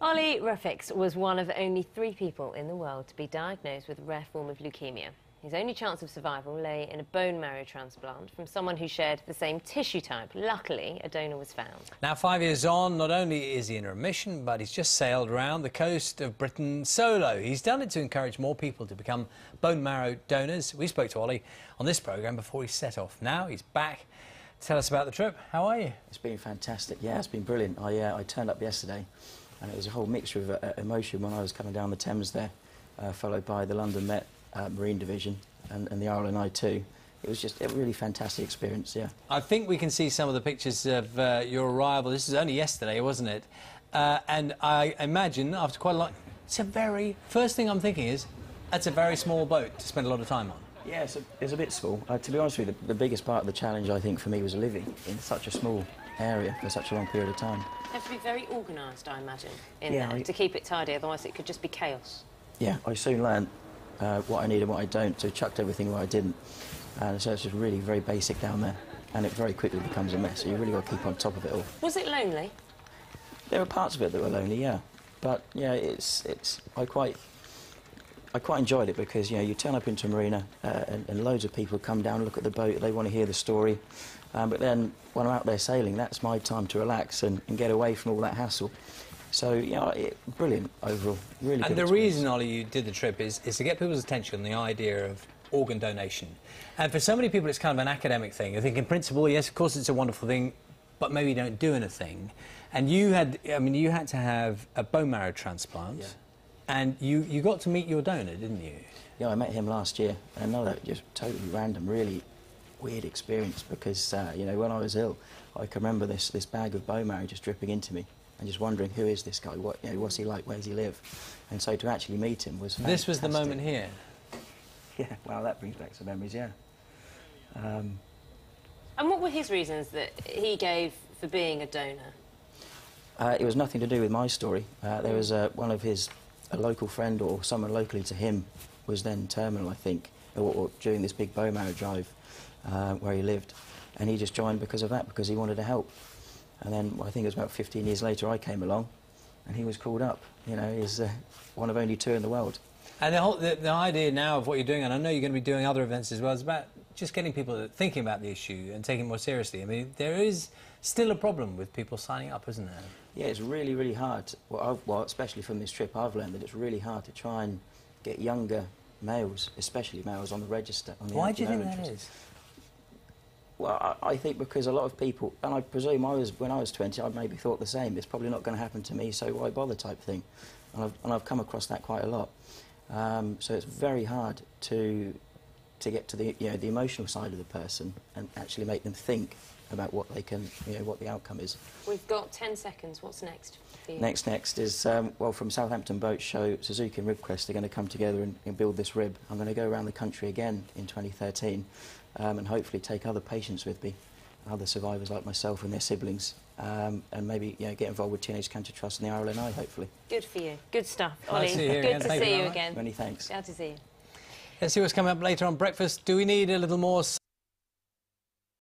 Ollie Refix was one of only 3 people in the world to be diagnosed with a rare form of leukemia. His only chance of survival lay in a bone marrow transplant from someone who shared the same tissue type. Luckily, a donor was found. Now, 5 years on, not only is he in remission, but he's just sailed around the coast of Britain solo. He's done it to encourage more people to become bone marrow donors. We spoke to Ollie on this programme before he set off. Now he's back. Tell us about the trip. How are you? It's been fantastic. Yeah, it's been brilliant. I turned up yesterday, and it was a whole mixture of emotion when I was coming down the Thames there, followed by the London Met Marine Division and the RLNI too. It was just a really fantastic experience, yeah. I think we can see some of the pictures of your arrival. This is only yesterday, wasn't it? And I imagine, after quite a lot, it's a very... First thing I'm thinking is, that's a very small boat to spend a lot of time on. Yeah, it's a bit small. To be honest with you, the biggest part of the challenge, I think, for me was living in such a small area for such a long period of time. You have to be very organised, I imagine, in there, to keep it tidy, otherwise it could just be chaos. Yeah, I soon learned what I need and what I don't, so chucked everything where I didn't. And so it's just really very basic down there, and it very quickly becomes a mess, so you really got to keep on top of it all. Was it lonely? There were parts of it that were lonely, yeah. But, yeah, I quite enjoyed it because, you know, you turn up into a marina and loads of people come down, look at the boat, they want to hear the story. But then when I'm out there sailing, that's my time to relax and get away from all that hassle. So, you know, brilliant overall, really good And the experience. reason, Ollie, you did the trip is to get people's attention on the idea of organ donation. And for so many people, it's kind of an academic thing. I think in principle, yes, of course, it's a wonderful thing, but maybe don't do anything. And you had, I mean, you had to have a bone marrow transplant. Yeah. And you got to meet your donor, didn't you? Yeah, I met him last year, and no, that was just totally random, really weird experience because, you know, when I was ill, I can remember this bag of bone marrow just dripping into me and just wondering, who is this guy? What, you know, what's he like? Where does he live? And so to actually meet him was fantastic. This was the moment here? Yeah, wow, that brings back some memories, yeah. And what were his reasons that he gave for being a donor? It was nothing to do with my story. There was one of his... a local friend or someone locally to him was then terminal, I think, or during this big bone marrow drive where he lived. And he just joined because of that, because he wanted to help. And then, well, I think it was about 15 years later, I came along and he was called up. You know, he's one of only 2 in the world. And the idea now of what you're doing, and I know you're going to be doing other events as well, is about just getting people thinking about the issue and taking it more seriously. I mean, there is still a problem with people signing up, isn't there? Yeah, it's really, really hard. Well, especially from this trip, I've learned that it's really hard to try and get younger males, especially males, on the register. Why do you think that is? Well, I think because a lot of people, and I presume when I was 20, I maybe thought the same. It's probably not going to happen to me, so why bother type thing. And I've come across that quite a lot. So it's very hard to get to the emotional side of the person and actually make them think about what they can, what the outcome is. We've got 10 seconds. What's next for you? Next is, well, from Southampton Boat Show, Suzuki and Ribquest are going to come together and build this rib. I'm going to go around the country again in 2013 and hopefully take other patients with me, other survivors like myself and their siblings, and maybe get involved with Teenage Cancer Trust and the RLNI, hopefully. Good for you. Good stuff, Nice Ollie. to see you Good again. to Thank see you you very again. Many thanks. Glad to see you. Let's see what's coming up later on breakfast. Do we need a little more